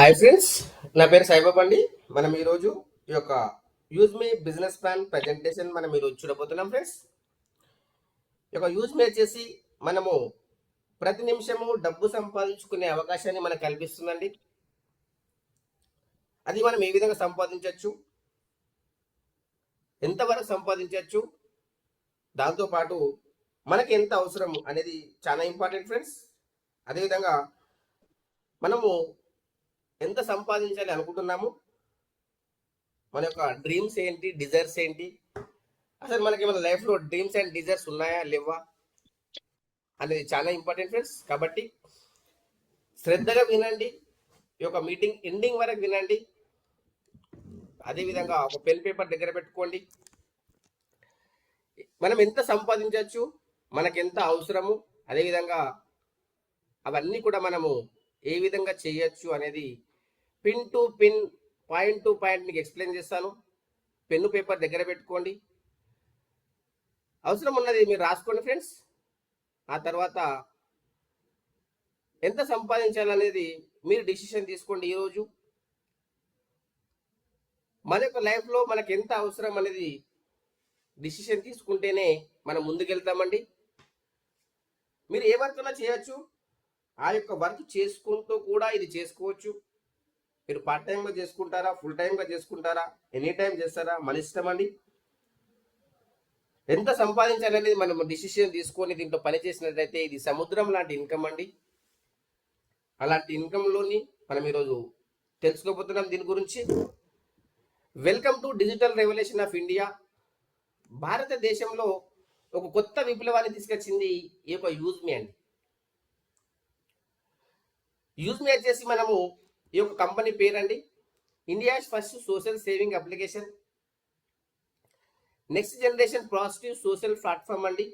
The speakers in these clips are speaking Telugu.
హాయ్ ఫ్రెండ్స్, నా పేరు సాయిబాబా అండి. మనం ఈరోజు ఈ యొక్క యూజ్ మీ బిజినెస్ ప్లాన్ ప్రజెంటేషన్ మనం ఈరోజు చూడబోతున్నాం ఫ్రెండ్స్. ఈ యొక్క యూజ్ మీ వచ్చేసి మనము ప్రతి నిమిషము డబ్బు సంపాదించుకునే అవకాశాన్ని మనకు కల్పిస్తుందండి. అది మనం ఏ విధంగా సంపాదించవచ్చు, ఎంతవరకు సంపాదించవచ్చు, దాంతోపాటు మనకి ఎంత అవసరం అనేది చాలా ఇంపార్టెంట్ ఫ్రెండ్స్. అదేవిధంగా మనము ఎంత సంపాదించాలి అనుకుంటున్నాము, మన యొక్క డ్రీమ్స్ ఏంటి, డిజైర్స్ ఏంటి, అసలు మనకి మన లైఫ్లో డ్రీమ్స్ అండ్ డిజైర్స్ ఉన్నాయా లేవా అనేది చాలా ఇంపార్టెంట్ ఫ్రెండ్స్. కాబట్టి శ్రద్ధగా వినండి, ఈ యొక్క మీటింగ్ ఎండింగ్ వరకు వినండి. అదేవిధంగా ఒక పెన్ పేపర్ దగ్గర పెట్టుకోండి. మనం ఎంత సంపాదించవచ్చు, మనకి ఎంత అవసరము, అదేవిధంగా అవన్నీ కూడా మనము ఏ విధంగా చేయొచ్చు అనేది pin to pin, point to point మీకు ఎక్స్ప్లెయిన్ చేస్తాను. పెన్ను పేపర్ దగ్గర పెట్టుకోండి. అవసరం ఉన్నది మీరు రాసుకోండి ఫ్రెండ్స్. ఆ తర్వాత ఎంత సంపాదించాలనేది మీరు డిసిషన్ తీసుకోండి. ఈరోజు మన యొక్క లైఫ్లో మనకు ఎంత అవసరం అనేది డిసిషన్ తీసుకుంటేనే మనం ముందుకెళ్తామండి. మీరు ఏ వర్క్ అయినా చేయొచ్చు, ఆ యొక్క వర్క్ చేసుకుంటూ కూడా ఇది చేసుకోవచ్చు. మీరు పార్ట్ టైంగా చేసుకుంటారా, ఫుల్ టైంగా చేసుకుంటారా, ఎనీ టైం చేస్తారా, మన ఇష్టం అండి. ఎంత సంపాదించాలనేది మనం డిసిషన్ తీసుకొని దీంట్లో పని చేసినట్లయితే ఇది సముద్రం లాంటి ఇన్కమ్ అండి. అలాంటి ఇన్కంలోని మనం ఈరోజు తెలుసుకోబోతున్నాం దీని గురించి. Welcome to digital revolution of India. భారతదేశంలో ఒక కొత్త విప్లవాన్ని తీసుకొచ్చింది ఈ యొక్క యూజ్ మీ అండి. యూజ్ మీ వచ్చేసి మనము ఈ యొక్క కంపెనీ పేరండి, India's first social saving application, next generation positive social platform అండి.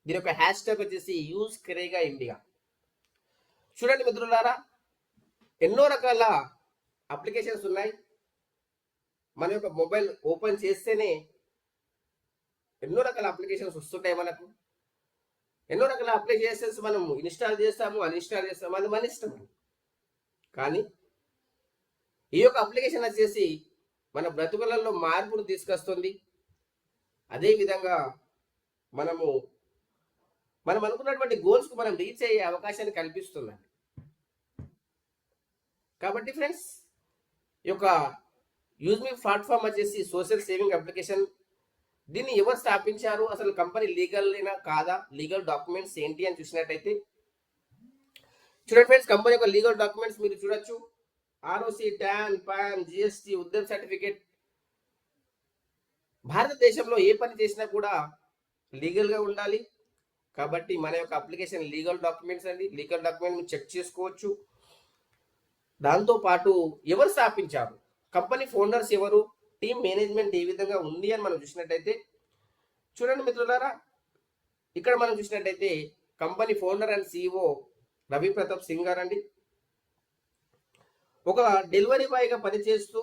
దీని యొక్క హ్యాష్ ట్యాగ్ వచ్చేసి యూజ్ కరేగా ఇండియా. చూడండి మిత్రులారా, ఎన్నో రకాల అప్లికేషన్స్ ఉన్నాయి. మన యొక్క మొబైల్ ఓపెన్ చేస్తేనే ఎన్నో రకాల అప్లికేషన్స్ వస్తుంటాయి. మనకు ఎన్నో రకాల అప్లికేషన్స్ మనం ఇన్స్టాల్ చేస్తాము, అన్ఇన్స్టాల్ చేస్తాము, అది మన ఇష్టం. కానీ ఈ యొక్క అప్లికేషన్ వచ్చేసి మన బ్రతుకులలో మార్పును తీసుకొస్తుంది. అదేవిధంగా మనం అనుకున్నటువంటి గోల్స్కు మనం రీచ్ అయ్యే అవకాశాన్ని కల్పిస్తుందండి. కాబట్టి ఫ్రెండ్స్, ఈ యొక్క యూజ్ మీ ప్లాట్ఫామ్ వచ్చేసి సోషల్ సేవింగ్ అప్లికేషన్. దీన్ని ఎవరు స్థాపించారు, అసలు కంపెనీ లీగల్నా కాదా, లీగల్ డాక్యుమెంట్స్ ఏంటి అని చూసినట్టయితే చూడండి ఫ్రెండ్స్, కంపెనీ యొక్క లీగల్ డాక్యుమెంట్స్ మీరు చూడొచ్చు. ఆర్ఓసి, ట్యాన్, పాన్, జిఎస్టి, ఉద్యమ సర్టిఫికేట్. భారతదేశంలో ఏ పని చేసినా కూడా లీగల్గా ఉండాలి. కాబట్టి మన యొక్క అప్లికేషన్ లీగల్ డాక్యుమెంట్స్ అండి. లీగల్ డాక్యుమెంట్ మీరు చెక్ చేసుకోవచ్చు. దాంతోపాటు ఎవరు స్థాపించారు, కంపెనీ ఫౌండర్స్ ఎవరు, టీమ్ మేనేజ్మెంట్ ఏ విధంగా ఉంది అని మనం చూసినట్టయితే చూడండి మిత్రులారా, ఇక్కడ మనం చూసినట్టయితే company founder and CEO Ravi Pratap Singh గారు అండి. ఒక డెలివరీ బాయ్గా పనిచేస్తూ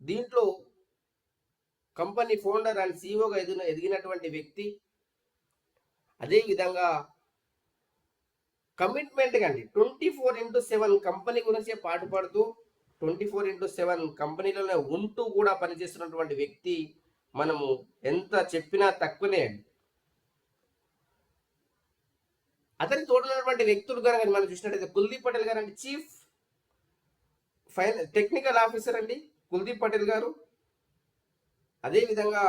దీంట్లో కంపెనీ ఫౌండర్ అండ్ సిఇఓగా ఎదిగినటువంటి వ్యక్తి. అదేవిధంగా కమిట్మెంట్ అండి, 24/7 కంపెనీ గురించే పాటుపడుతూ 24/7 కంపెనీలోనే ఉంటూ కూడా పనిచేస్తున్నటువంటి వ్యక్తి. మనము ఎంత చెప్పినా తక్కువనే అండి. అతని తోడున్నటువంటి వ్యక్తులు కనుక మనం చూసినట్టయితే కుల్దీప్ పటేల్ గారు అండి, చీఫ్ టెక్నికల్ ఆఫీసర్ అండి కుల్దీప్ పటేల్ గారు. అదేవిధంగా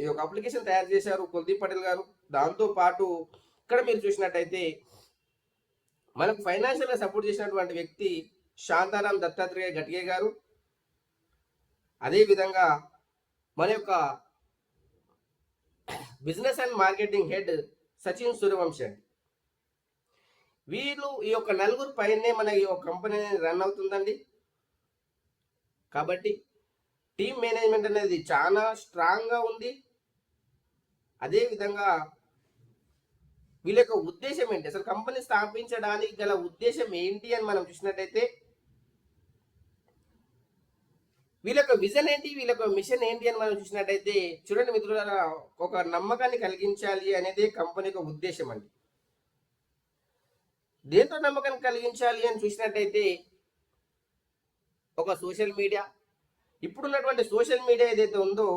ఈ యొక్క అప్లికేషన్ తయారు చేశారు కుల్దీప్ పటేల్ గారు. దాంతోపాటు ఇక్కడ మీరు చూసినట్టయితే మనకు ఫైనాన్షియల్గా సపోర్ట్ చేసినటువంటి వ్యక్తి శాంతారాం దత్తాత్రేయ ఘట్గే గారు. అదేవిధంగా మన యొక్క business and marketing head Sachin Suryavanshi అండి. వీళ్ళు ఈ యొక్క నలుగురు పైనే మన ఈ యొక్క కంపెనీ రన్ అవుతుందండి. కాబట్టి టీమ్ మేనేజ్మెంట్ అనేది చాలా స్ట్రాంగ్గా ఉంది. అదేవిధంగా వీళ్ళ యొక్క ఉద్దేశం ఏంటి, అసలు కంపెనీ స్థాపించడానికి గల ఉద్దేశం ఏంటి అని మనం చూసినట్టయితే వీళ్ళ యొక్క విజన్ ఏంటి, వీళ్ళ యొక్క మిషన్ ఏంటి అని మనం చూసినట్టయితే చూడండి మిత్రులారా, ఒక నమ్మకాన్ని కలిగించాలి అనేది కంపెనీ యొక్క ఉద్దేశం అండి. దేంతో నమ్మకం కలిగించాలి అని చూసినట్టయితే ఒక సోషల్ మీడియా, ఇప్పుడున్నటువంటి సోషల్ మీడియా ఏదైతే ఉందో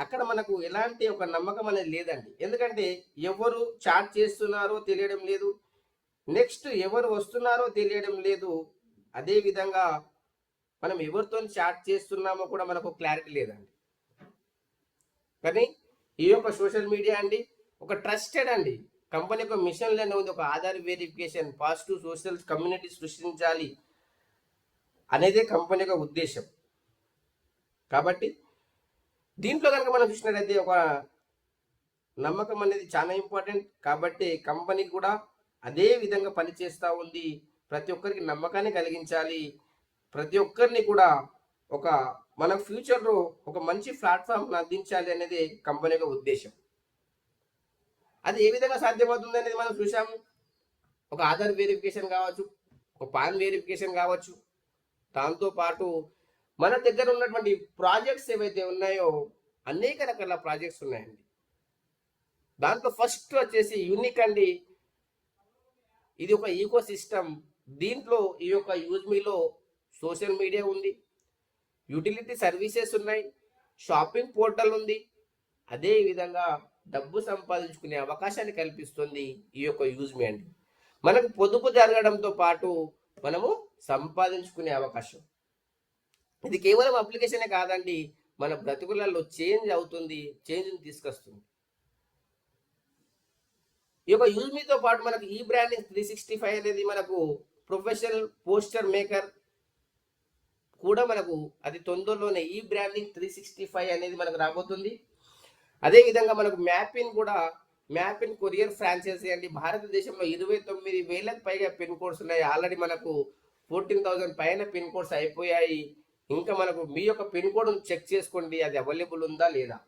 అక్కడ మనకు ఎలాంటి ఒక నమ్మకం అనేది లేదండి. ఎందుకంటే ఎవరు చాట్ చేస్తున్నారో తెలియడం లేదు, నెక్స్ట్ ఎవరు వస్తున్నారో తెలియడం లేదు, అదే విధంగా మనం ఎవరితో చాట్ చేస్తున్నామో కూడా మనకు క్లారిటీ లేదండి. కానీ ఈ యొక్క సోషల్ మీడియా అండి ఒక ట్రస్టెడ్ అండి కంపెనీ యొక్క మిషన్లోనే ఉంది. ఒక Aadhaar verification, positive social community సృష్టించాలి అనేదే కంపెనీ యొక్క ఉద్దేశం. కాబట్టి దీంట్లో కనుక మనం చూసినట్లయితే ఒక నమ్మకం అనేది చాలా ఇంపార్టెంట్. కాబట్టి కంపెనీ కూడా అదే విధంగా పనిచేస్తూ ఉంది. ప్రతి ఒక్కరికి నమ్మకాన్ని కలిగించాలి, ప్రతి ఒక్కరిని కూడా ఒక మన ఫ్యూచర్లో ఒక మంచి ప్లాట్ఫామ్ అందించాలి అనేది కంపెనీ యొక్క ఉద్దేశం. అది ఏ విధంగా సాధ్యమవుతుంది అనేది మనం చూసాము. ఒక ఆధార్ వెరిఫికేషన్ కావచ్చు, ఒక పాన్ వెరిఫికేషన్ కావచ్చు, దాంతోపాటు మన దగ్గర ఉన్నటువంటి ప్రాజెక్ట్స్ ఏవైతే ఉన్నాయో అనేక రకాల ప్రాజెక్ట్స్ ఉన్నాయండి. దాంట్లో ఫస్ట్ వచ్చేసి యూనిక్ అండి. ఇది ఒక ఈకో సిస్టమ్. దీంట్లో ఈ యొక్క యూజ్మీలో సోషల్ మీడియా ఉంది, యూటిలిటీ సర్వీసెస్ ఉన్నాయి, షాపింగ్ పోర్టల్ ఉంది, అదే విధంగా డబ్బు సంపాదించుకునే అవకాశాన్ని కల్పిస్తుంది ఈ యొక్క యూజ్మీ అండి. మనకు పొదుపు జరగడంతో పాటు మనము సంపాదించుకునే అవకాశం. ఇది కేవలం అప్లికేషనే కాదండి, మన బ్రతుకులలో చేంజ్ అవుతుంది, చేంజ్ని తీసుకొస్తుంది. ఈ యొక్క యూజ్మీతో పాటు మనకు ఈ బ్రాండింగ్ 365 అనేది మనకు ప్రొఫెషనల్ పోస్టర్ మేకర్ కూడా మనకు అది తొందరలోనే ఈ బ్రాండింగ్ 365 అనేది మనకు రాబోతుంది. అదేవిధంగా మనకు మ్యాపిన్ కూడా, మ్యాపిన్ కొరియర్ ఫ్రాంచైజీ అండి. భారతదేశంలో 29,000కు పైగా పిన్ కోడ్స్ ఉన్నాయి. ఆల్రెడీ మనకు 14,000 పైన పిన్ కోడ్స్ అయిపోయాయి. ఇంకా మనకు మీ యొక్క పిన్ కోడ్ చెక్ చేసుకోండి, అది అవైలబుల్ ఉందా లేదా.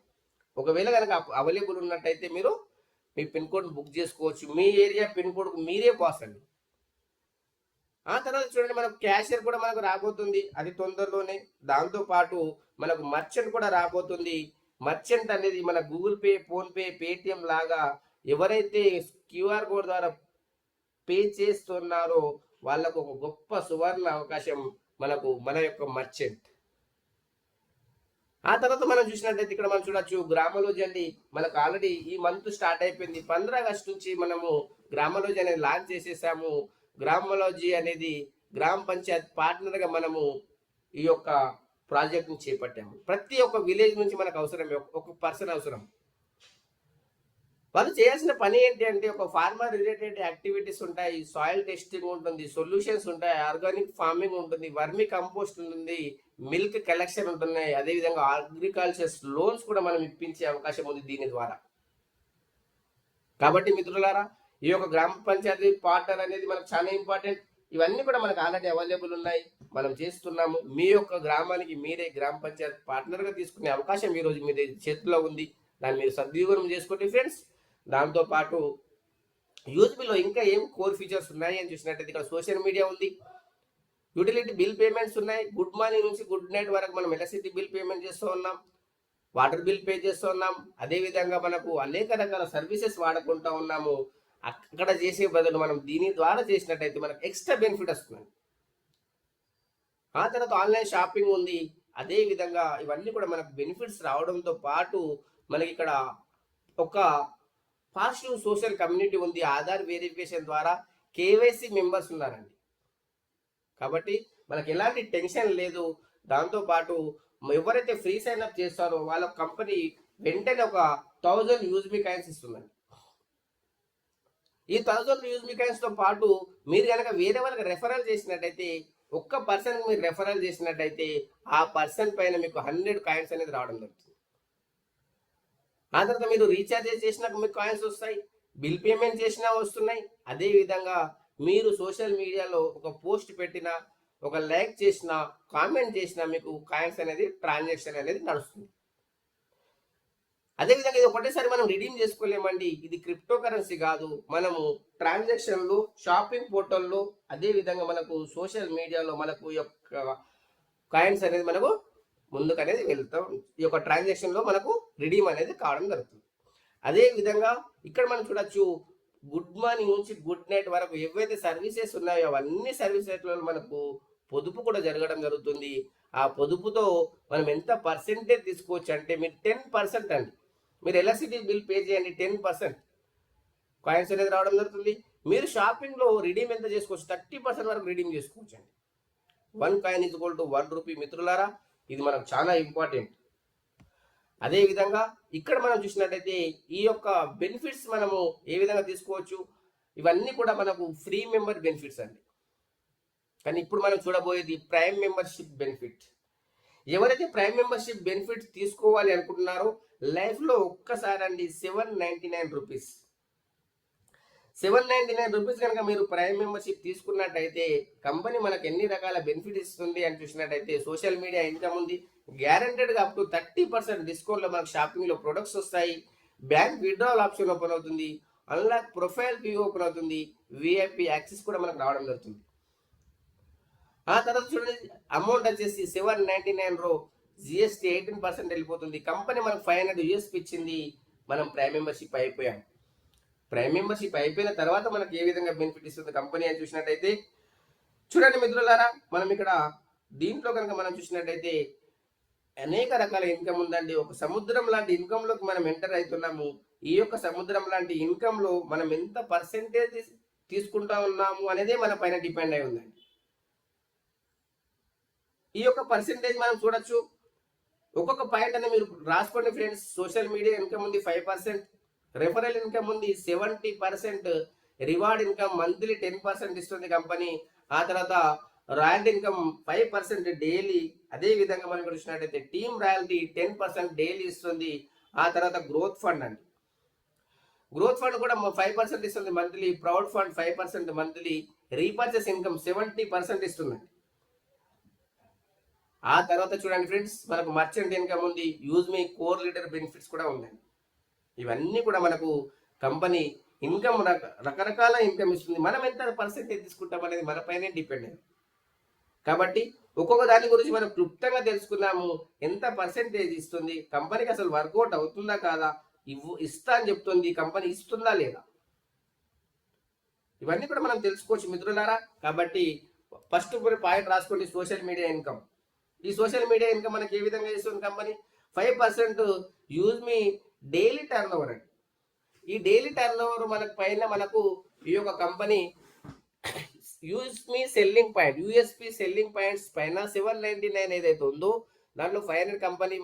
ఒకవేళ కనుక అవైలబుల్ ఉన్నట్టయితే మీరు మీ పిన్ కోడ్ బుక్ చేసుకోవచ్చు. మీ ఏరియా పిన్ కోడ్కు మీరే బాస్ అండి. ఆ తర్వాత చూడండి మనకు క్యాషియర్ కూడా మనకు రాబోతుంది, అది తొందరలోనే. దాంతోపాటు మనకు మర్చెంట్ కూడా రాబోతుంది. మర్చెంట్ అనేది మన గూగుల్ పే, ఫోన్పే, పేటిఎం లాగా ఎవరైతే క్యూఆర్ కోడ్ ద్వారా పే చేస్తున్నారో వాళ్ళకు ఒక గొప్ప సువర్ణ అవకాశం మనకు మన యొక్క మర్చెంట్. ఆ తర్వాత మనం చూసినట్లయితే ఇక్కడ మనం చూడొచ్చు గ్రామలోజీ అండి. మనకు ఆల్రెడీ ఈ మంత్ స్టార్ట్ అయిపోయింది. 15 ఆగస్టు నుంచి మనము గ్రామలోజీ అనేది లాంచ్ చేసేసాము. గ్రామలోజీ అనేది గ్రామ పంచాయత్ పార్ట్నర్గా మనము ఈ యొక్క ప్రాజెక్ట్ని చేపట్టాము. ప్రతి ఒక్క విలేజ్ నుంచి మనకు అవసరం, ఒక పర్సన్ అవసరం. వాళ్ళు చేయాల్సిన పని ఏంటి అంటే ఒక ఫార్మర్ రిలేటెడ్ యాక్టివిటీస్ ఉంటాయి, సాయిల్ టెస్టింగ్ ఉంటుంది, సొల్యూషన్స్ ఉంటాయి, ఆర్గానిక్ ఫార్మింగ్ ఉంటుంది, వర్మి కంపోస్ట్ ఉంటుంది, మిల్క్ కలెక్షన్ ఉంటున్నాయి, అదేవిధంగా అగ్రికల్చర్ లోన్స్ కూడా మనం ఇప్పించే అవకాశం ఉంది దీని ద్వారా. కాబట్టి మిత్రులారా, ఈ యొక్క గ్రామ పంచాయతీ పార్ట్నర్ అనేది మనకు చాలా ఇంపార్టెంట్. ఇవన్నీ కూడా మనకు ఆల్రెడీ అవైలబుల్ ఉన్నాయి, మనం చేస్తున్నాము. మీ యొక్క గ్రామానికి మీరే గ్రామ పంచాయతీ పార్ట్నర్గా తీసుకునే అవకాశం ఈరోజు మీ చేతిలో ఉంది. దాన్ని మీరు సద్వినియోగం చేసుకోండి ఫ్రెండ్స్. దాంతోపాటు యూజ్మీలో ఇంకా ఏం కోర్ ఫీచర్స్ ఉన్నాయి అని చూసినట్టయితే ఇక్కడ సోషల్ మీడియా ఉంది, యూటిలిటీ బిల్ పేమెంట్స్ ఉన్నాయి. గుడ్ మార్నింగ్ నుంచి గుడ్ నైట్ వరకు మనం ఎలక్ట్రిసిటీ బిల్ పేమెంట్ చేస్తూ ఉన్నాం, వాటర్ బిల్ పే చేస్తూ ఉన్నాం. అదేవిధంగా మనకు అనేక రకాల సర్వీసెస్ వాడుకుంటూ ఉన్నాము. అక్కడ చేసే బదులు మనం దీని ద్వారా చేసినట్టయితే మనకు ఎక్స్ట్రా బెనిఫిట్ వస్తుంది. ఆ తర్వాత ఆన్లైన్ షాపింగ్ ఉంది. అదే విధంగా ఇవన్నీ కూడా మనకు బెనిఫిట్స్ రావడంతో పాటు మనకి ఇక్కడ ఒక పాజిటివ్ సోషల్ కమ్యూనిటీ ఉంది. ఆధార్ వెరిఫికేషన్ ద్వారా కేవైసీ మెంబర్స్ ఉన్నారండి. కాబట్టి మనకు ఎలాంటి టెన్షన్ లేదు. దాంతోపాటు ఎవరైతే ఫ్రీ సైన్ అప్ చేస్తారో వాళ్ళ కంపెనీ వెంటనే ఒక 1000 యూజ్మీ కాయిన్స్ ఇస్తుందండి. ఈ 1000 యూజ్మీ కాయిన్స్ తో పాటు మీరు కనుక వేరే వాళ్ళకి రెఫరల్ చేసినట్టయితే, ఒక్క పర్సన్ మీరు రెఫరల్ చేసినట్టయితే ఆ పర్సన్ పైన మీకు 100 కాయిన్స్ అనేది రావడం జరుగుతుంది. ఆ తర్వాత మీరు రీఛార్జ్ చేసినాక మీకు కాయిన్స్ వస్తాయి, బిల్ పేమెంట్ చేసినా వస్తున్నాయి. అదే విధంగా మీరు సోషల్ మీడియాలో ఒక పోస్ట్ పెట్టినా, ఒక లైక్ చేసినా, కామెంట్ చేసినా మీకు కాయిన్స్ అనేది ట్రాన్సాక్షన్ అనేది నడుస్తుంది. అదేవిధంగా ఇది ఒకటేసారి మనం రిడీమ్ చేసుకోలేమండి. ఇది క్రిప్టో కరెన్సీ కాదు. మనము ట్రాన్సాక్షన్లు, షాపింగ్ పోర్టల్లో, అదేవిధంగా మనకు సోషల్ మీడియాలో మనకు యొక్క కాయిన్స్ అనేది మనకు ముందుకు అనేది వెళ్తాం. ఈ యొక్క ట్రాన్సాక్షన్లో మనకు రిడీమ్ అనేది కావడం జరుగుతుంది. అదే విధంగా ఇక్కడ మనం చూడొచ్చు గుడ్ మార్నింగ్ నుంచి గుడ్ నైట్ వరకు ఏవైతే సర్వీసెస్ ఉన్నాయో అవన్నీ సర్వీసెస్లో మనకు పొదుపు కూడా జరగడం జరుగుతుంది. ఆ పొదుపుతో మనం ఎంత పర్సెంటేజ్ తీసుకోవచ్చు అంటే మీరు 10% అండి. మీరు ఎలక్ట్రిసిటీ బిల్ పే చేయండి, 10% కాయిన్స్ అనేది రావడం జరుగుతుంది. మీరు షాపింగ్లో రిడీమ్ ఎంత చేసుకోవచ్చు, 30% వరకు రిడీమ్ చేసుకోవచ్చు అండి. 1 coin is equal to 1 rupee. మిత్రులారా, ఇది మనకు చాలా ఇంపార్టెంట్. అదే విధంగా ఇక్కడ మనం చూసినట్టయితే ఈ యొక్క బెనిఫిట్స్ మనము ఏ విధంగా తీసుకోవచ్చు, ఇవన్నీ కూడా మనకు ఫ్రీ మెంబర్ బెనిఫిట్స్ అండి. కానీ ఇప్పుడు మనం చూడబోయేది ప్రైమ్ మెంబర్షిప్ బెనిఫిట్. ఎవరైతే ప్రైమ్ మెంబర్షిప్ బెనిఫిట్ తీసుకోవాలి అనుకుంటున్నారో లైఫ్లో ఒక్కసారి అండి 799 రూపీస్ 799 రూపీస్ కనుక మీరు ప్రైమ్ మెంబర్షిప్ తీసుకున్నట్టయితే కంపెనీ మనకు ఎన్ని రకాల బెనిఫిట్ ఇస్తుంది అని చూసినట్టయితే సోషల్ మీడియా ఇన్కమ్ ఉంది, గ్యారంటెడ్గా అప్ టు 30% డిస్కౌంట్లో మనకు షాపింగ్లో ప్రొడక్ట్స్ వస్తాయి, బ్యాంక్ విత్డ్రావల్ ఆప్షన్ ఓపెన్ అవుతుంది, అన్లాక్ ప్రొఫైల్ వ్యూ ఓపెన్ అవుతుంది, విఐపి యాక్సెస్ కూడా మనకు రావడం జరుగుతుంది. ఆ తర్వాత చూడండి అమౌంట్ వచ్చేసి 799 రో, జిఎస్టీ 18% వెళ్ళిపోతుంది. కంపెనీ మనకు 500 యూఎస్పీ ఇచ్చింది, మనం ప్రైమ్ మెంబర్షిప్ అయిపోయాం. ప్రైమ్ మెంబర్షిప్ అయిపోయిన తర్వాత మనకు ఏ విధంగా బెనిఫిట్ ఇస్తుంది కంపెనీ అని చూసినట్టయితే చూడండి మిత్రులారా, మనం ఇక్కడ దీంట్లో కనుక మనం చూసినట్టయితే అనేక రకాల ఇన్కమ్ ఉందండి. ఒక సముద్రం లాంటి ఇన్కమ్ లోకి మనం ఎంటర్ అవుతున్నాము. ఈ యొక్క సముద్రం లాంటి ఇన్కమ్ లో మనం ఎంత పర్సెంటేజ్ తీసుకుంటా ఉన్నాము అనేది మన పైన డిపెండ్ అయి ఉందండి. ఈ యొక్క పర్సెంటేజ్ మనం చూడొచ్చు. ఒక్కొక్క పాయింట్ అనేది మీరు రాసుకోండి ఫ్రెండ్స్. సోషల్ మీడియా ఇన్కమ్ ఉంది 5%, రెఫరల్ ఇన్కమ్ ఉంది 70%, రివార్డ్ ఇన్కమ్ మంత్లీ 10% ఇస్తుంది కంపెనీ. ఆ తర్వాత రాయల్టీ ఇన్కమ్ 5% డైలీ. అదే విధంగా మనం చూసినట్టయితే టీమ్ రాయల్టీ 10% డైలీ ఇస్తుంది. ఆ తర్వాత గ్రోత్ ఫండ్ అండి, గ్రోత్ ఫండ్ కూడా 5% ఇస్తుంది monthly. Proud fund 5% monthly. Repurchase income 70% ఇస్తుందండి. ఆ తర్వాత చూడండి ఫ్రెండ్స్, మనకు మర్చెంట్ ఇన్కమ్ ఉంది, యూజ్ మీ కోర్ లీడర్ బెనిఫిట్స్ కూడా ఉందండి. ఇవన్నీ కూడా మనకు కంపెనీ ఇన్కమ్ రకరకాల ఇన్కమ్ ఇస్తుంది. మనం ఎంత పర్సెంటేజ్ తీసుకుంటాం అనేది మన పైనే డిపెండ్ అయ్యింది. కాబట్టి ఒక్కొక్క దాని గురించి మనం క్లుప్తంగా తెలుసుకున్నాము. ఎంత పర్సెంటేజ్ ఇస్తుంది, కంపెనీకి అసలు వర్కౌట్ అవుతుందా కాదా, ఇస్తా అని చెప్తుంది, కంపెనీ ఇస్తుందా లేదా, ఇవన్నీ కూడా మనం తెలుసుకోవచ్చు మిత్రులారా. కాబట్టి ఫస్ట్ పాయింట్ రాసుకోండి, సోషల్ మీడియా ఇన్కమ్. ఈ సోషల్ మీడియా ఇన్కమ్ మనకి ఏ విధంగా ఇస్తుంది కంపెనీ? 5% యూజ్ మీ డైలీ టర్న్ ఓవర్ అండి. ఈ డైలీ టర్న్ ఓవర్ మనకు పైన మనకు ఈ యొక్క కంపెనీ యూజ్ మీ selling point, USP selling points పైన 799 ఏదైతే ఉందో దాంట్లో 500 కంపెనీ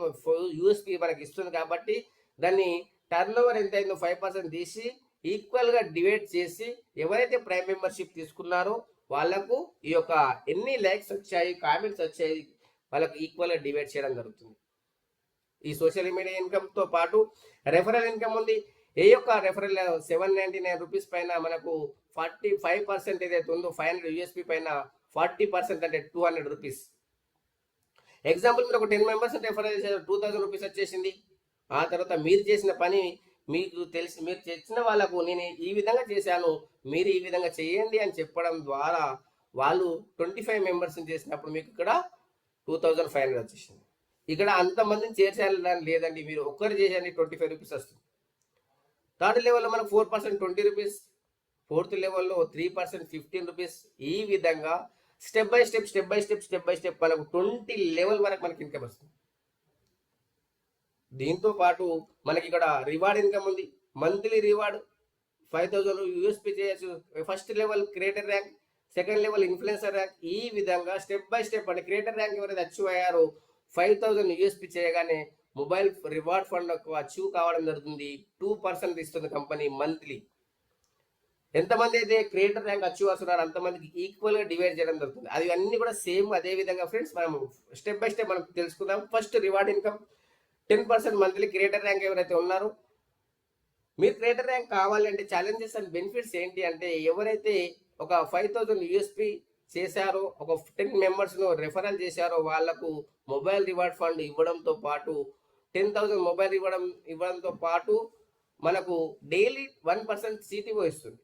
యూఎస్పీ మనకి ఇస్తుంది. కాబట్టి దాన్ని టర్న్ ఓవర్ ఎంత అయిందో 5% తీసి ఈక్వల్గా డివైడ్ చేసి ఎవరైతే ప్రైమ్ మెంబర్షిప్ తీసుకున్నారో వాళ్ళకు ఈ యొక్క ఎన్ని లైక్స్ వచ్చాయి, కామెంట్స్ వచ్చాయి, వాళ్ళకు ఈక్వల్గా డివైడ్ చేయడం జరుగుతుంది. ఈ సోషల్ మీడియా ఇన్కమ్తో పాటు రెఫరల్ ఇన్కమ్ ఉంది. ఏ యొక్క రెఫరల్ 799 రూపీస్ పైన మనకు 45% ఏదైతే ఉందో 500 యూఎస్పీ పైన 40% అంటే 200 రూపీస్. ఎగ్జాంపుల్ మీరు ఒక 10 మెంబర్స్ రెఫరల్ చేశారు, 2000 రూపీస్ వచ్చేసింది. ఆ తర్వాత మీరు చేసిన పని మీకు తెలిసి మీరు చేసిన వాళ్ళకు నేను ఈ విధంగా చేశాను, మీరు ఈ విధంగా చేయండి అని చెప్పడం ద్వారా వాళ్ళు 25 మెంబర్స్ని చేసినప్పుడు మీకు ఇక్కడ 2500 వచ్చేసింది. ఇక్కడ అంతమందిని చేర్చాలని లేదండి, మీరు ఒక్కరు చేసేయండి 25 రూపీస్ వస్తుంది. థర్డ్ లెవెల్లో మనకు 4% 20 రూపీస్, ఫోర్త్ లెవెల్లో 3% 15 రూపీస్. ఈ విధంగా స్టెప్ బై స్టెప్ మనకు 20 లెవెల్ వరకు మనకి ఇన్కమ్ వస్తుంది. దీంతో పాటు మనకి ఇక్కడ రివార్డ్ ఇన్కమ్ ఉంది. మంత్లీ రివార్డ్ 5000 యూఎస్పీ చేయొచ్చు. First level creator rank, second level influencer rank. ఈ విధంగా స్టెప్ బై స్టెప్ అంటే క్రియేటర్ ర్యాంక్ ఎవరైతే అచీవ్ అయ్యారో 5000 యూఎస్పీ చేయగానే మొబైల్ రివార్డ్ ఫండ్ అచీవ్ కావడం జరుగుతుంది. 2% ఇస్తుంది కంపెనీ మంత్లీ. ఎంతమంది అయితే క్రియేటర్ ర్యాంక్ అచీవ్ అవుతున్నారో అంతమందికి ఈక్వల్గా డివైడ్ చేయడం జరుగుతుంది. అది అన్ని కూడా సేమ్ అదే విధంగా ఫ్రెండ్స్ మనం స్టెప్ బై స్టెప్ మనం తెలుసుకుందాం. First reward income 10% monthly. Creator rank ఎవరైతే ఉన్నారో మీరు క్రియేటర్ ర్యాంక్ కావాలంటే ఛాలెంజెస్ అండ్ బెనిఫిట్స్ ఏంటి అంటే ఎవరైతే ఒక 5000 యూఎస్పీ చేశారో, ఒక 10 మెంబర్స్ను రెఫరల్ చేశారో వాళ్లకు మొబైల్ రివార్డ్ ఫండ్ ఇవ్వడంతో పాటు 10,000 మొబైల్ ఇవ్వడంతో పాటు మనకు డైలీ 1% సిటీఓ ఇస్తుంది,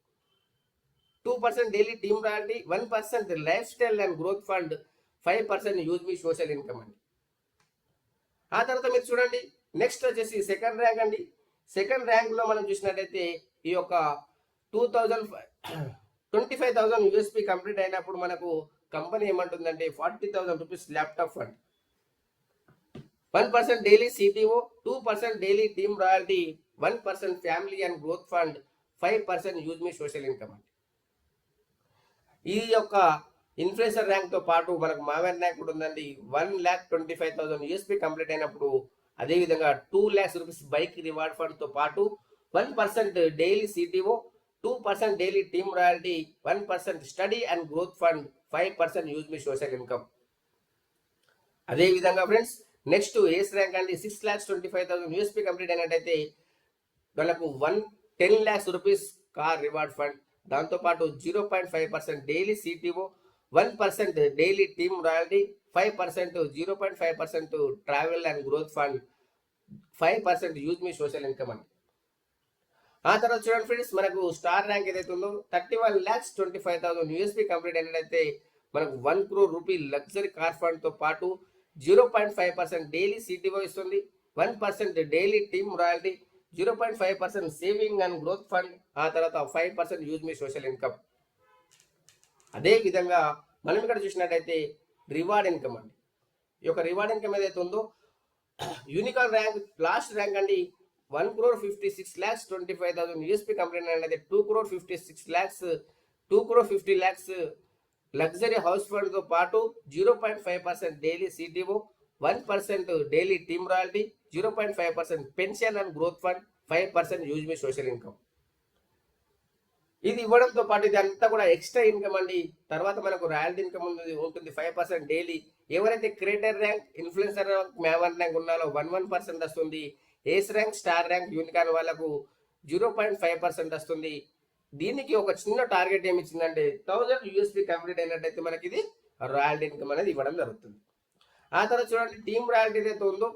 2% daily team royalty, 1% life style and growth fund, 5% use me social income అండి. ఆ తర్వాత మీరు చూడండి నెక్స్ట్ వచ్చేసి సెకండ్ ర్యాంక్ అండి. సెకండ్ ర్యాంక్లో మనం చూసినట్టయితే ఈ యొక్క 25,000 యూఎస్పీ కంప్లీట్ అయినప్పుడు మనకు కంపెనీ ఏమంటుందంటే 40,000 rupees laptop fund, 1% daily CTO, 2% daily team royalty, 1% family and growth fund, 5% use me social income అండి. ఈ యొక్క ఇన్ఫ్లుయెన్సర్ ర్యాంక్ తో పాటు మనకు మావెన్ ర్యాంక్ కూడా ఉందండి. 1,25,000 యూఎస్పీ కంప్లీట్ అయినప్పుడు అదేవిధంగా 2 lakhs rupees bike reward fund తో పాటు 1% daily CTO, 2% daily team royalty, 1% study and growth fund, 5% use me social income. అదే విధంగా ఫ్రెండ్స్ నెక్స్ట్ ఏస్ ర్యాంక్ అండి. 6,25,000 యూఎస్పీ కంప్లీట్ అయినట్టయితే మనకు 10 lakhs rupees car reward fund, దాంతోపాటు 0.5% daily CTO, 1% daily team royalty, 5% 0.5% travel and growth fund, 5% use me social income అండి. ఆ తర్వాత చూడండి ఫ్రెండ్స్ మనకు స్టార్ ర్యాంక్ ఏదైతే ఉందో 31,25,000 యూఎస్పీ కంప్లీట్ అయినట్లయితే మనకు 1 crore rupee luxury car fund తో పాటు 0.5% డైలీ సిటిఓ ఇస్తుంది, 1% daily team royalty, 0.5% saving and growth fund, ఆ తర్వాత 5% యూజ్ మీ సోషల్ ఇన్కమ్. అదే విధంగా మనం ఇక్కడ చూసినట్టయితే రివార్డ్ ఇన్కమ్ అండి. ఈ యొక్క రివార్డ్ ఇన్కమ్ ఏదైతే ఉందో యూనికాన్ ర్యాంక్ లాస్ట్ ర్యాంక్ అండి 1,56,25,000 యూఎస్పీ కంప్లీట్ అయినట్లయితే 2,50,00,000 లగ్జరీ హౌస్ ఫండ్ తో పాటు 0.5% daily CTO, 1% daily team royalty, 0.5% pension and growth fund, 5% use me social income. ఇది ఇవ్వడంతో పాటు ఇది అంతా కూడా ఎక్స్ట్రా ఇన్కమ్ అండి. తర్వాత మనకు రాయల్టీ ఇన్కమ్ ఉంటుంది 5% డైలీ. ఎవరైతే creator rank, influencer rank, maven rank ఉన్నారో 1% వస్తుంది. Ace rank, star rank, unicorn వాళ్ళకు 0.5% వస్తుంది. దీనికి ఒక చిన్న టార్గెట్ ఏమి ఇచ్చిందంటే 1000 యూఎస్పీ కంప్లీట్ అయినట్టయితే మనకి ఇది రాయల్టీ ఇన్కమ్ అనేది ఇవ్వడం జరుగుతుంది. ఆ తర్వాత చూడండి టీమ్ రాయల్టీ ఏదైతే ఉందో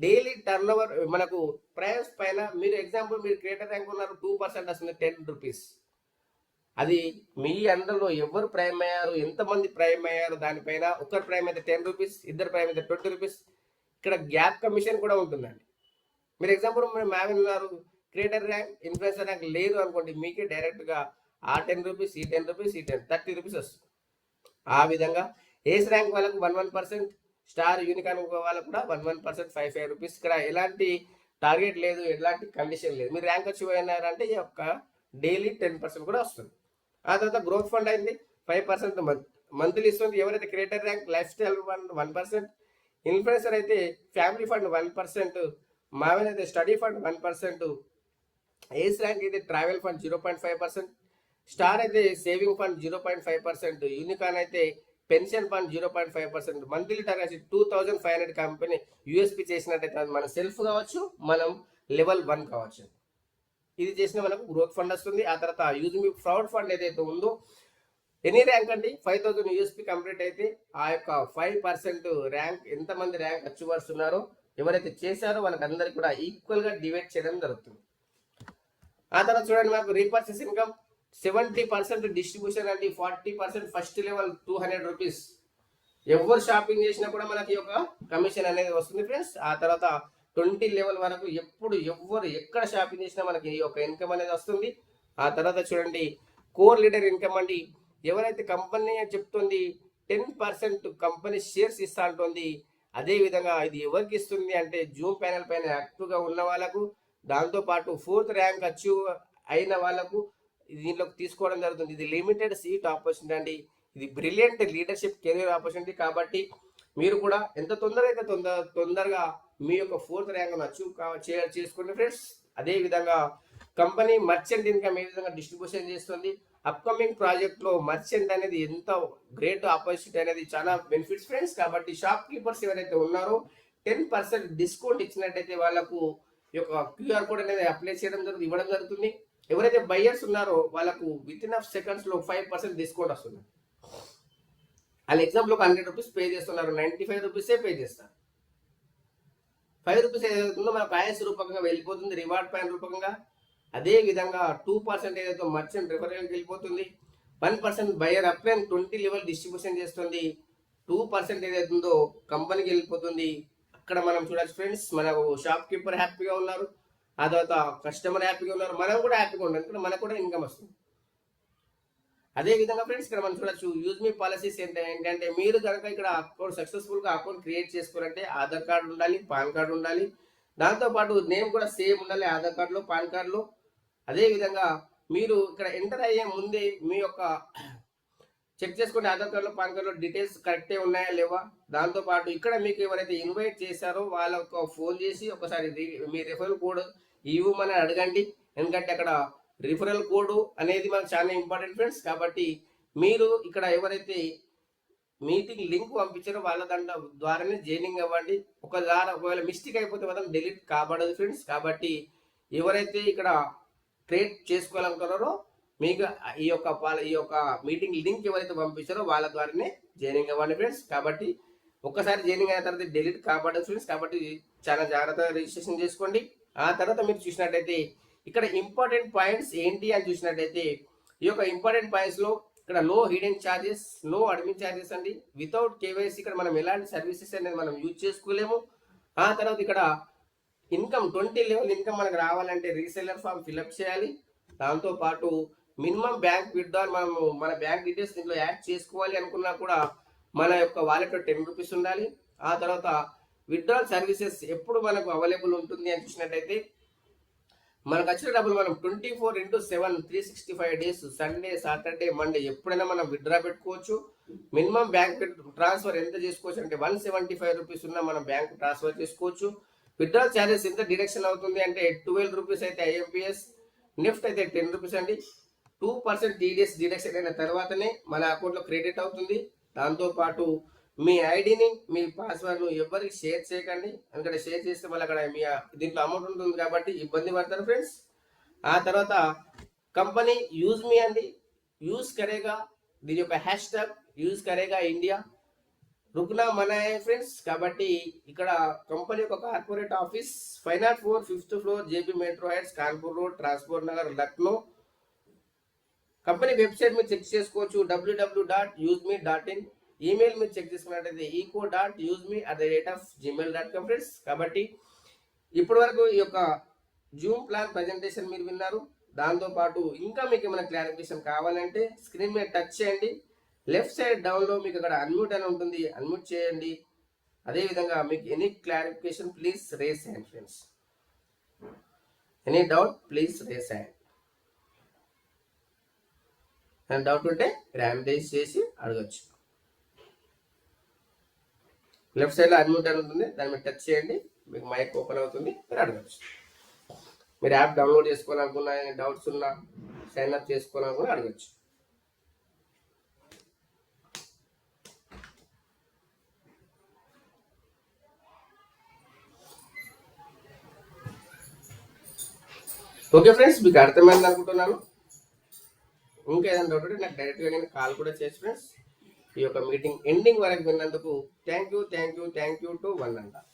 డైలీ టర్న్ ఓవర్ మనకు ప్రైస్ పైన మీరు ఎగ్జాంపుల్ మీరు క్రియేటర్ ర్యాంక్ ఉన్నారు 2% వస్తుంది 10 రూపీస్. అది మీ అందరిలో ఎవరు ప్రైమ్ అయ్యారు, ఎంతమంది ప్రైమ్ అయ్యారు దానిపైన ఒకరు ప్రైమ్ అయితే 10 రూపీస్, ఇద్దరు ప్రైమ్ అయితే 20 రూపీస్. ఇక్కడ గ్యాప్ కమిషన్ కూడా ఉంటుందండి. మీరు ఎగ్జాంపుల్ మీరు మ్యావెన్ ఉన్నారు, క్రియేటర్ ర్యాంక్, ఇన్ఫ్లుయెన్సర్ ర్యాంక్ లేదు అనుకోండి, మీకే డైరెక్ట్గా ఆ 10 రూపీస్, ఈ 10 రూపీస్, ఈ 30 రూపీస్ వస్తుంది. ఆ విధంగా ఏస్ ర్యాంక్ వాళ్ళకు 1%, స్టార్ యూనికాన్ వాళ్ళకు కూడా 1%, 5 రూపీస్. ఇక్కడ ఎలాంటి టార్గెట్ లేదు, ఎలాంటి కండిషన్ లేదు. మీరు ర్యాంక్ వచ్చి పోయినారంటే ఈ యొక్క డైలీ 10% కూడా వస్తుంది. ఆ తర్వాత గ్రోత్ ఫండ్ అయింది 5% మంత్లీ ఇస్తుంది. ఎవరైతే creator rank, life style fund 1%, influencer అయితే ఫ్యామిలీ ఫండ్ 1%, మావెన్ అయితే స్టడీ ఫండ్ 1%, ఏస్ ర్యాంక్ అయితే ట్రావెల్ ఫండ్ 0.5%, స్టార్ అయితే సేవింగ్ ఫండ్ 0.5%, యూనికాన్ అయితే pension fund 0.5%. Monthly target 2,500 company USP చేసినట్టయితే మన సెల్ఫ్ కావచ్చు, మనం లెవెల్ 1 కావచ్చు. ఇది చేసిన మనకు గ్రోత్ ఫండ్ వస్తుంది. ఆ తర్వాత యూజ్ మీ ఫ్రాడ్ ఫండ్ ఏదైతే ఉందో ఎనీ ర్యాంక్ అండి 5,000 యూఎస్పీ కంప్లీట్ అయితే ఆ యొక్క 5% ర్యాంక్ ఎంతమంది ర్యాంక్ అచీవర్స్ ఉన్నారో ఎవరైతే చేశారో వాళ్ళకందరికీ కూడా ఈక్వల్ గా డివైడ్ చేయడం జరుగుతుంది. ఆ తర్వాత చూడండి మనకు రీపర్చేస్ ఇన్కమ్ 70% డిస్ట్రిబ్యూషన్ అండి, 40% ఫస్ట్ లెవెల్ 200 రూపీస్. ఎవరు షాపింగ్ చేసినా కూడా మనకి ఒక కమిషన్ అనేది వస్తుంది ఫ్రెండ్స్. ఆ తర్వాత 20 లెవెల్ వరకు ఎప్పుడు ఎవరు ఎక్కడ షాపింగ్ చేసినా మనకి ఒక ఇన్కమ్ అనేది వస్తుంది. ఆ తర్వాత చూడండి కోర్ లీడర్ ఇన్కమ్ అండి. ఎవరైతే కంపెనీ చెప్తుంది 10% కంపెనీ షేర్స్ ఇస్తా అంటుంది, అదే విధంగా ఇది ఎవరికి ఇస్తుంది అంటే జూమ్ ప్యానెల్ పైన యాక్టివ్గా ఉన్న వాళ్ళకు, దాంతోపాటు 4th ర్యాంక్ అచీవ్ అయిన వాళ్ళకు దీంట్లోకి తీసుకోవడం జరుగుతుంది. ఇది లిమిటెడ్ సీట్ ఆపర్చునిటీ అండి. ఇది బ్రిలియంట్ లీడర్షిప్ కెరీర్ ఆపర్చునిటీ. కాబట్టి మీరు కూడా ఎంత తొందరగా అయితే తొందరగా మీ యొక్క 4th ర్యాంక్ అచీవ్ చేసుకోండి ఫ్రెండ్స్. అదే విధంగా కంపెనీ మర్చెంట్ ఇన్కమ్ ఏ విధంగా డిస్ట్రిబ్యూషన్ చేస్తుంది, అప్కమింగ్ ప్రాజెక్ట్ లో మర్చెంట్ అనేది ఎంత గ్రేట్ ఆపర్చునిటీ అనేది చాలా బెనిఫిట్స్ ఫ్రెండ్స్. కాబట్టి షాప్ కీపర్స్ ఎవరైతే ఉన్నారో 10% డిస్కౌంట్ ఇచ్చినట్టయితే వాళ్ళకు ఈ యొక్క క్యూఆర్ కోడ్ అనేది అప్లై చేయడం జరుగుతుంది, ఇవ్వడం జరుగుతుంది. ఎవరైతే బయ్యర్స్ ఉన్నారో వాళ్ళకు విత్ ఇన్ సెకండ్స్ లో 5% డిస్కౌంట్ వస్తుంది. వాళ్ళ ఎగ్జాంపుల్ 100 రూపీస్ పే చేస్తున్నారు, 95 రూపీసే పే చేస్తారు. 5 రూపీస్ ఏదైతుందో మనకు ఆయాస రూపకంగా వెళ్ళిపోతుంది రివార్డ్ పాయింట్ రూపకంగా. అదే విధంగా 2% ఏదైతే మర్చెంట్ రిఫరల్కి వెళ్ళిపోతుంది, 1% buyer up and 20 level distribution చేస్తుంది, 2% ఏదైతుందో కంపెనీకి వెళ్ళిపోతుంది. అక్కడ మనం చూడొచ్చు ఫ్రెండ్స్, మనకు షాప్ కీపర్ హ్యాపీగా ఉన్నారు, ఆ తర్వాత కస్టమర్ హ్యాపీగా ఉన్నారు, మనం కూడా హ్యాపీగా ఉన్నాం, ఇక్కడ మనకు కూడా ఇన్కమ్ వస్తుంది. అదే విధంగా ఫ్రెండ్స్ ఇక్కడ మనం చూడొచ్చు యూజ్ మీ పాలసీస్ ఏంటంటే మీరు కనుక ఇక్కడ అకౌంట్ సక్సెస్ఫుల్ గా అకౌంట్ క్రియేట్ చేసుకోవాలంటే ఆధార్ కార్డు ఉండాలి, పాన్ కార్డు ఉండాలి, దాంతో పాటు నేమ్ కూడా సేమ్ ఉండాలి ఆధార్ కార్డులో పాన్ కార్డులో. అదే విధంగా మీరు ఇక్కడ ఎంటర్ అయ్యే ముందే మీ యొక్క చెక్ చేసుకోండి ఆధార్ కార్డులో పాన్ కార్డులో డీటెయిల్స్ కరెక్టే ఉన్నాయా లేవా. దాంతో పాటు ఇక్కడ మీకు ఎవరైతే ఇన్వైట్ చేశారో వాళ్ళకు ఫోన్ చేసి ఒకసారి మీ రిఫరల్ కోడ్ ఇవ్వమని అడగండి. ఎందుకంటే అక్కడ రిఫరల్ కోడ్ అనేది మనకు చాలా ఇంపార్టెంట్ ఫ్రెండ్స్. కాబట్టి మీరు ఇక్కడ ఎవరైతే మీటింగ్ లింక్ పంపించారో వాళ్ళ ద్వారానే జాయినింగ్ అవ్వండి. ఒకవేళ మిస్టేక్ అయిపోతే మాత్రం డిలీట్ కాబడదు ఫ్రెండ్స్. కాబట్టి ఎవరైతే ఇక్కడ క్రియేట్ చేసుకోవాలనుకున్నారో మీకు ఈ యొక్క మీటింగ్ లింక్ ఎవరైతే పంపించారో వాళ్ళ ద్వారానే జాయినింగ్ అవ్వండి ఫ్రెండ్స్. కాబట్టి ఒక్కసారి జాయినింగ్ అయిన తర్వాత డిలీట్ కాబడదు ఫ్రెండ్స్. కాబట్టి చాలా జాగ్రత్తగా రిజిస్ట్రేషన్ చేసుకోండి. ఆ తర్వాత మీరు చూసినట్టయితే ఇక్కడ ఇంపార్టెంట్ పాయింట్స్ ఏంటి అని చూసినట్టయితే ఈ యొక్క ఇంపార్టెంట్ పాయింట్స్ లో ఇక్కడ no hidden charges, no admin charges అండి. వితౌట్ కేవైసీ ఇక్కడ మనం ఎలాంటి సర్వీసెస్ అనేది మనం యూజ్ చేసుకోలేము. ఆ తర్వాత ఇక్కడ ఇన్కమ్ 20 లెవెల్ ఇన్కమ్ మనకు రావాలంటే రీసెల్లర్ ఫామ్ ఫిల్అప్ చేయాలి. దాంతో పాటు మినిమం బ్యాంక్ విత్డ్రాల్ మనము మన బ్యాంక్ డీటెయిల్స్ దీంట్లో యాడ్ చేసుకోవాలి అనుకున్నా కూడా మన యొక్క వాలెట్లో 10 రూపీస్ ఉండాలి. ఆ తర్వాత విత్డ్రాల్ సర్వీసెస్ ఎప్పుడు మనకు అవైలబుల్ ఉంటుంది అని చూసినట్టయితే మనకు వచ్చిన డబ్బులు మనం 24/7 365 డేస్ సండే, సాటర్డే, మండే ఎప్పుడైనా మనం విత్డ్రా పెట్టుకోవచ్చు. మినిమం బ్యాంక్ ట్రాన్స్ఫర్ ఎంత చేసుకోవచ్చు అంటే 175 రూపీస్ ఉన్న మనం బ్యాంక్ ట్రాన్స్ఫర్ చేసుకోవచ్చు. విత్డ్రాల్ ఛార్జెస్ ఎంత డిడక్షన్ అవుతుంది అంటే 12 రూపీస్ అయితే ఐఎంపిఎస్, నిఫ్ట్ అయితే 10 రూపీస్ అండి. 2% టీడీఎస్ డిడక్షన్ అయిన తర్వాతనే మన అకౌంట్లో క్రెడిట్ అవుతుంది. దాంతో పాటు మీ ఐడిని, మీ పాస్వర్డ్ను ఎవరికి షేర్ చేయకండి. ఎందుకంటే షేర్ చేస్తే మళ్ళీ అక్కడ మీ దీంట్లో అమౌంట్ ఉంటుంది కాబట్టి ఇబ్బంది పడతారు ఫ్రెండ్స్. ఆ తర్వాత కంపెనీ యూజ్ మీ అండి, యూజ్ కరేగా, దీని యొక్క హ్యాష్ ట్యాగ్ యూజ్ కరేగా ఇండియా, రుక్నా మనాయే ఫ్రెండ్స్. కాబట్టి ఇక్కడ కంపెనీ యొక్క corporate office 504 5th floor JB metro heights, Kanpur road, transport Nagar, Lucknow. Company website మీరు చెక్ చేసుకోవచ్చు www.useme.in. ఈమెయిల్ మీరు చెక్ చేసుకున్నట్టయితే eco.useme@gmail.com ఫ్రెండ్స్. కాబట్టి ఇప్పటి వరకు ఈ యొక్క జూమ్ ప్లాన్ ప్రజెంటేషన్ మీరు విన్నారు. దాంతో పాటు ఇంకా మీకు ఏమైనా క్లారిఫికేషన్ కావాలంటే స్క్రీన్ మీద టచ్ చేయండి. లెఫ్ట్ సైడ్ డౌన్ లో మీకు అక్కడ అన్మ్యూట్ అని ఉంటుంది, అన్మ్యూట్ చేయండి. అదేవిధంగా మీకు any clarification please raise hand friends. Any doubt please raise hand. Doubt ఉంటే ర్యాండైజ్ చేసి అడగచ్చు. లెఫ్ట్ సైడ్ లో అన్మ్యూట్ అని ఉంటుంది, దాని మీద టచ్ చేయండి, మీకు మైక్ ఓపెన్ అవుతుంది, మీరు అడగచ్చు. మీరు యాప్ డౌన్లోడ్ చేసుకోవాలనుకున్నా, డౌట్స్ ఉన్నా, సైన్ అప్ చేసుకోవాలనుకున్నా అడగచ్చు. ఓకే ఫ్రెండ్స్, మీకు అర్థమైంది అనుకుంటున్నాను. ఇంకా ఏదైనా డౌట్ ఉంటే నాకు డైరెక్ట్గా నేను కాల్ కూడా చేసి ఫ్రెండ్స్. ఈ యొక్క మీటింగ్ ఎండింగ్ వరకు విన్నందుకు thank you to one and all.